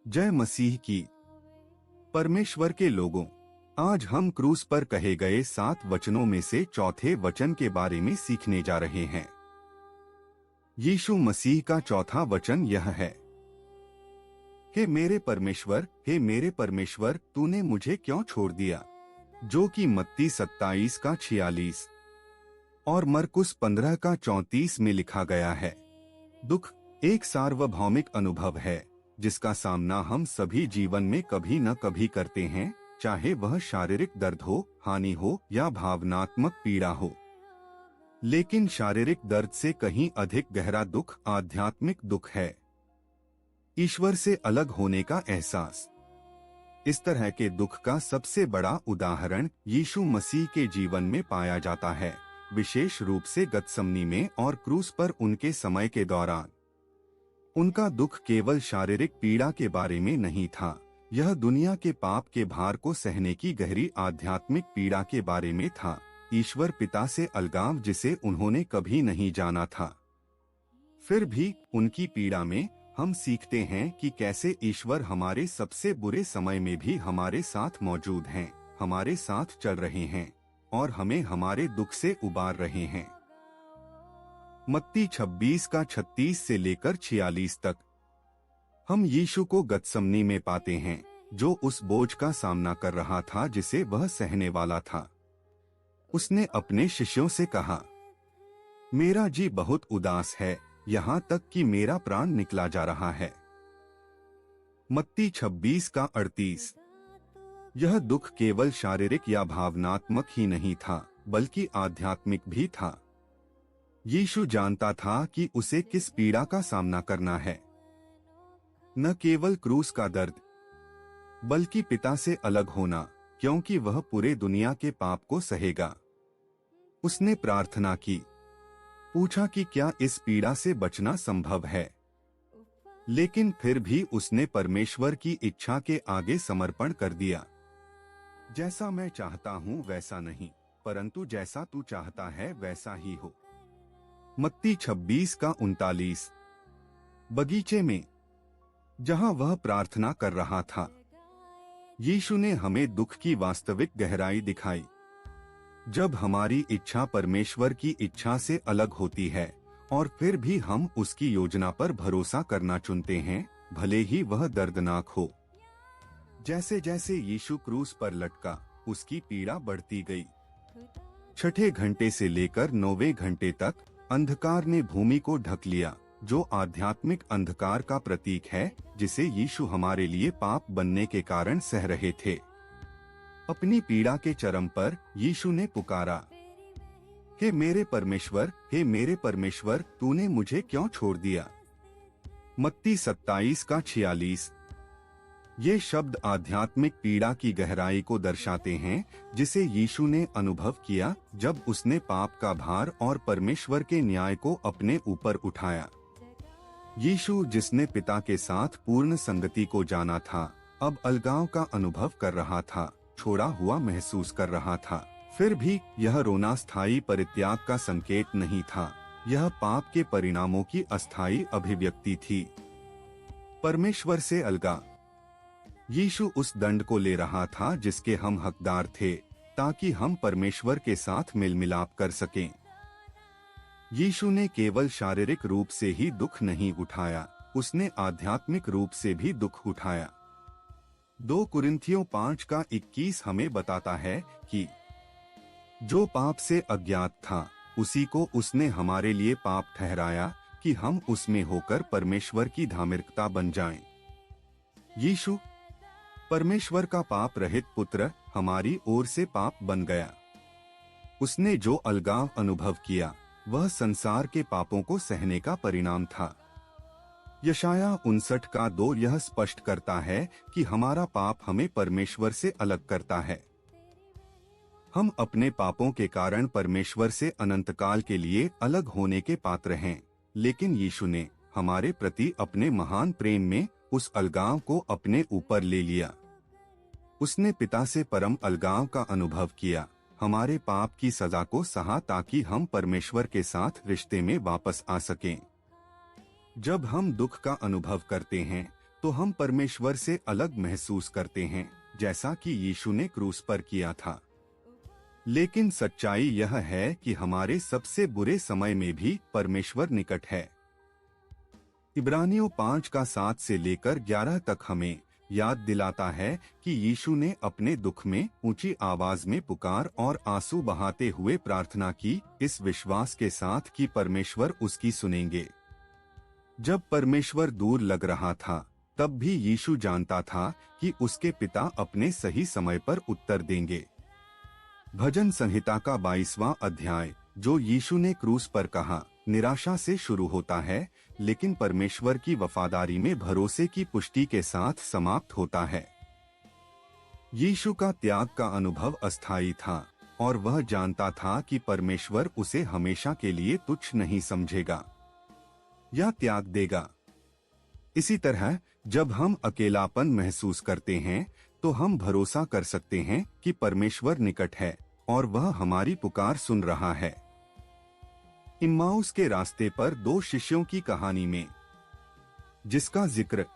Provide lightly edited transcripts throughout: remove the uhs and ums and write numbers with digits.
जय मसीह की। परमेश्वर के लोगों, आज हम क्रूस पर कहे गए 7 वचनों में से चौथे वचन के बारे में सीखने जा रहे हैं। यीशु मसीह का चौथा वचन यह है, हे मेरे परमेश्वर, तूने मुझे क्यों छोड़ दिया, जो कि मत्ती 27 का 46 और मरकुस 15 का 34 में लिखा गया है। दुख एक सार्वभौमिक अनुभव है जिसका सामना हम सभी जीवन में कभी न कभी करते हैं, चाहे वह शारीरिक दर्द हो, हानि हो या भावनात्मक पीड़ा हो। लेकिन शारीरिक दर्द से कहीं अधिक गहरा दुख आध्यात्मिक दुख है, ईश्वर से अलग होने का एहसास। इस तरह के दुख का सबसे बड़ा उदाहरण यीशु मसीह के जीवन में पाया जाता है, विशेष रूप से गतसमनी में और क्रूस पर उनके समय के दौरान। उनका दुख केवल शारीरिक पीड़ा के बारे में नहीं था, यह दुनिया के पाप के भार को सहने की गहरी आध्यात्मिक पीड़ा के बारे में था, ईश्वर पिता से अलगाव जिसे उन्होंने कभी नहीं जाना था। फिर भी उनकी पीड़ा में हम सीखते हैं कि कैसे ईश्वर हमारे सबसे बुरे समय में भी हमारे साथ मौजूद हैं, हमारे साथ चल रहे हैं और हमें हमारे दुख से उबार रहे हैं। मत्ती 26 का 36 से लेकर 46 तक हम यीशु को गतसमनी में पाते हैं, जो उस बोझ का सामना कर रहा था जिसे वह सहने वाला था। उसने अपने शिष्यों से कहा, मेरा जी बहुत उदास है, यहाँ तक कि मेरा प्राण निकला जा रहा है। मत्ती 26 का 38। यह दुख केवल शारीरिक या भावनात्मक ही नहीं था, बल्कि आध्यात्मिक भी था। यीशु जानता था कि उसे किस पीड़ा का सामना करना है, न केवल क्रूस का दर्द, बल्कि पिता से अलग होना, क्योंकि वह पूरे दुनिया के पाप को सहेगा। उसने प्रार्थना की, पूछा कि क्या इस पीड़ा से बचना संभव है, लेकिन फिर भी उसने परमेश्वर की इच्छा के आगे समर्पण कर दिया। जैसा मैं चाहता हूँ वैसा नहीं, परंतु जैसा तू चाहता है वैसा ही हो। मत्ती 26 का 39। बगीचे में जहां वह प्रार्थना कर रहा था, यीशु ने हमें दुख की वास्तविक गहराई दिखाई। जब हमारी इच्छा परमेश्वर की इच्छा से अलग होती है और फिर भी हम उसकी योजना पर भरोसा करना चुनते हैं, भले ही वह दर्दनाक हो। जैसे जैसे यीशु क्रूस पर लटका, उसकी पीड़ा बढ़ती गई। 6ठे घंटे से लेकर 9वें घंटे तक अंधकार ने भूमि को ढक लिया, जो आध्यात्मिक अंधकार का प्रतीक है, जिसे यीशु हमारे लिए पाप बनने के कारण सह रहे थे। अपनी पीड़ा के चरम पर यीशु ने पुकारा, हे मेरे परमेश्वर, तूने मुझे क्यों छोड़ दिया। मत्ती 27 का 46। ये शब्द आध्यात्मिक पीड़ा की गहराई को दर्शाते हैं, जिसे यीशु ने अनुभव किया जब उसने पाप का भार और परमेश्वर के न्याय को अपने ऊपर उठाया। यीशु, जिसने पिता के साथ पूर्ण संगति को जाना था, अब अलगाव का अनुभव कर रहा था, छोड़ा हुआ महसूस कर रहा था। फिर भी यह रोना स्थायी परित्याग का संकेत नहीं था, यह पाप के परिणामों की अस्थायी अभिव्यक्ति थी। परमेश्वर से अलगा। यीशु उस दंड को ले रहा था जिसके हम हकदार थे, ताकि हम परमेश्वर के साथ मेल मिलाप कर सकें। यीशु ने केवल शारीरिक रूप से ही दुख नहीं उठाया, उसने आध्यात्मिक रूप से भी दुख उठाया। 2 कुरिन्थियों 5 का 21 हमें बताता है कि जो पाप से अज्ञात था, उसी को उसने हमारे लिए पाप ठहराया, कि हम उसमें होकर परमेश्वर की धार्मिकता बन जाएं। यीशु, परमेश्वर का पाप रहित पुत्र, हमारी ओर से पाप बन गया। उसने जो अलगाव अनुभव किया, वह संसार के पापों को सहने का परिणाम था। यशाया 59 का 2 यह स्पष्ट करता है कि हमारा पाप हमें परमेश्वर से अलग करता है। हम अपने पापों के कारण परमेश्वर से अनंतकाल के लिए अलग होने के पात्र हैं, लेकिन यीशु ने हमारे प्रति अपने महान प्रेम में उस अलगाव को अपने ऊपर ले लिया। उसने पिता से परम अलगाव का अनुभव किया, हमारे पाप की सजा को सहा, ताकि हम परमेश्वर के साथ रिश्ते में वापस आ सकें। जब हम दुख का अनुभव करते हैं, तो हम परमेश्वर से अलग महसूस करते हैं, जैसा कि यीशु ने क्रूस पर किया था। लेकिन सच्चाई यह है कि हमारे सबसे बुरे समय में भी परमेश्वर निकट है। इब्रानियों 5:7 से लेकर 11 तक हमें याद दिलाता है कि यीशु ने अपने दुख में ऊंची आवाज में पुकार और आंसू बहाते हुए प्रार्थना की, इस विश्वास के साथ कि परमेश्वर उसकी सुनेंगे। जब परमेश्वर दूर लग रहा था, तब भी यीशु जानता था कि उसके पिता अपने सही समय पर उत्तर देंगे। भजन संहिता का 22वां अध्याय, जो यीशु ने क्रूस पर कहा, निराशा से शुरू होता है, लेकिन परमेश्वर की वफादारी में भरोसे की पुष्टि के साथ समाप्त होता है। यीशु का त्याग का अनुभव अस्थायी था और वह जानता था कि परमेश्वर उसे हमेशा के लिए तुच्छ नहीं समझेगा या त्याग देगा। इसी तरह जब हम अकेलापन महसूस करते हैं, तो हम भरोसा कर सकते हैं कि परमेश्वर निकट है और वह हमारी पुकार सुन रहा है। इम्माउस के रास्ते पर 2 शिष्यों की कहानी में, जिसका जिक्र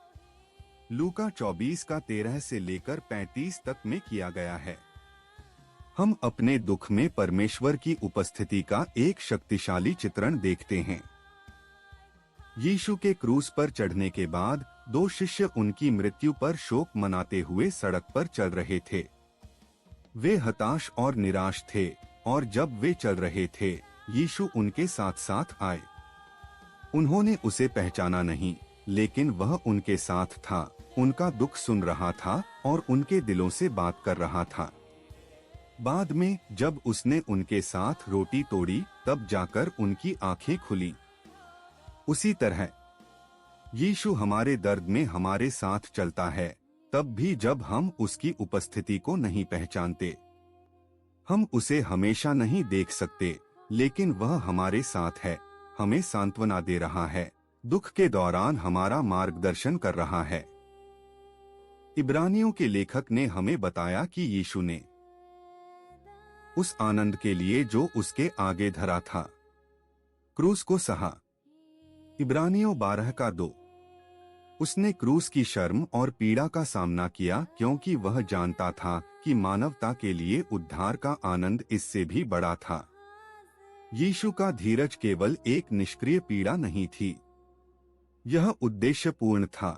लूका 24:13 से लेकर 35 तक में किया गया है, हम अपने दुख में परमेश्वर की उपस्थिति का एक शक्तिशाली चित्रण देखते हैं। यीशु के क्रूस पर चढ़ने के बाद 2 शिष्य उनकी मृत्यु पर शोक मनाते हुए सड़क पर चल रहे थे। वे हताश और निराश थे और जब वे चल रहे थे, यीशु उनके साथ साथ आए। उन्होंने उसे पहचाना नहीं, लेकिन वह उनके साथ था, उनका दुख सुन रहा था और उनके दिलों से बात कर रहा था। बाद में जब उसने उनके साथ रोटी तोड़ी, तब जाकर उनकी आंखें खुली। उसी तरह यीशु हमारे दर्द में हमारे साथ चलता है, तब भी जब हम उसकी उपस्थिति को नहीं पहचानते। हम उसे हमेशा नहीं देख सकते, लेकिन वह हमारे साथ है, हमें सांत्वना दे रहा है, दुख के दौरान हमारा मार्गदर्शन कर रहा है। इब्रानियों के लेखक ने हमें बताया कि यीशु ने उस आनंद के लिए जो उसके आगे धरा था, क्रूस को सहा। इब्रानियों 12:2। उसने क्रूस की शर्म और पीड़ा का सामना किया, क्योंकि वह जानता था कि मानवता के लिए उद्धार का आनंद इससे भी बड़ा था। यीशु का धीरज केवल एक निष्क्रिय पीड़ा नहीं थी, यह उद्देश्यपूर्ण था।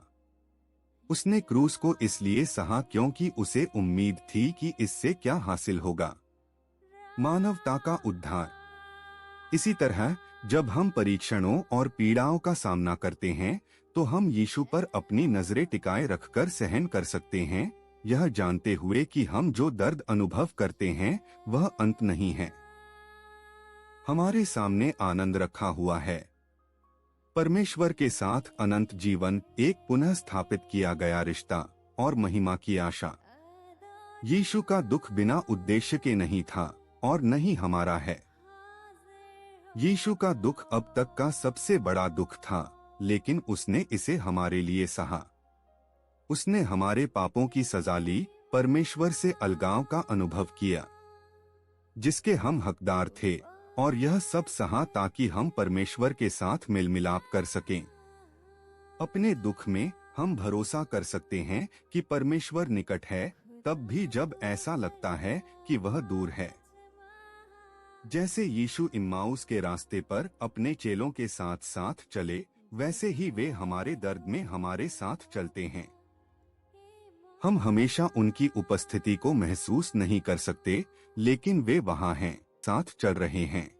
उसने क्रूस को इसलिए सहा क्योंकि उसे उम्मीद थी कि इससे क्या हासिल होगा, मानवता का उद्धार। इसी तरह जब हम परीक्षणों और पीड़ाओं का सामना करते हैं, तो हम यीशु पर अपनी नजरें टिकाए रखकर सहन कर सकते हैं, यह जानते हुए कि हम जो दर्द अनुभव करते हैं वह अंत नहीं है। हमारे सामने आनंद रखा हुआ है, परमेश्वर के साथ अनंत जीवन, एक पुनः स्थापित किया गया रिश्ता और महिमा की आशा। यीशु का दुख बिना उद्देश्य के नहीं था और न ही हमारा है। यीशु का दुख अब तक का सबसे बड़ा दुख था, लेकिन उसने इसे हमारे लिए सहा। उसने हमारे पापों की सजा ली, परमेश्वर से अलगाव का अनुभव किया जिसके हम हकदार थे, और यह सब सहा ताकि हम परमेश्वर के साथ मेल मिलाप कर सकें। अपने दुख में हम भरोसा कर सकते हैं कि परमेश्वर निकट है, तब भी जब ऐसा लगता है कि वह दूर है। जैसे यीशु इम्माउस के रास्ते पर अपने चेलों के साथ साथ चले, वैसे ही वे हमारे दर्द में हमारे साथ चलते हैं। हम हमेशा उनकी उपस्थिति को महसूस नहीं कर सकते, लेकिन वे वहां हैं, साथ चल रहे हैं।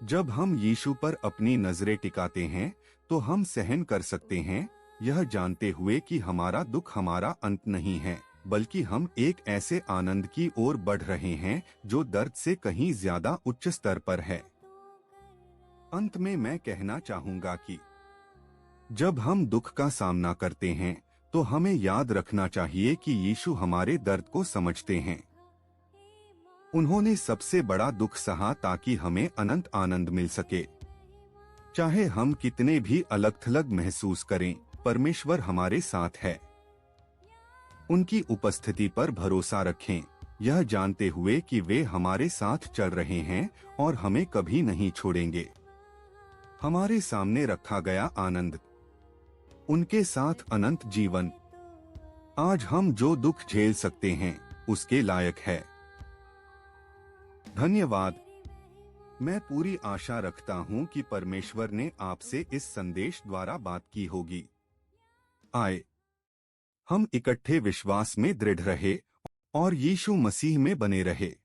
जब हम यीशु पर अपनी नजरें टिकाते हैं, तो हम सहन कर सकते हैं, यह जानते हुए कि हमारा दुख हमारा अंत नहीं है, बल्कि हम एक ऐसे आनंद की ओर बढ़ रहे हैं जो दर्द से कहीं ज्यादा उच्च स्तर पर है। अंत में मैं कहना चाहूंगा कि जब हम दुख का सामना करते हैं, तो हमें याद रखना चाहिए कि यीशु हमारे दर्द को समझते हैं। उन्होंने सबसे बड़ा दुख सहा ताकि हमें अनंत आनंद मिल सके। चाहे हम कितने भी अलग-थलग महसूस करें, परमेश्वर हमारे साथ है। उनकी उपस्थिति पर भरोसा रखें, यह जानते हुए कि वे हमारे साथ चल रहे हैं और हमें कभी नहीं छोड़ेंगे। हमारे सामने रखा गया आनंद उनके साथ अनंत जीवन। आज हम जो दुख झेल सकते हैं उसके लायक है। धन्यवाद। मैं पूरी आशा रखता हूं कि परमेश्वर ने आपसे इस संदेश द्वारा बात की होगी। आए हम इकट्ठे विश्वास में दृढ़ रहे और यीशु मसीह में बने रहे।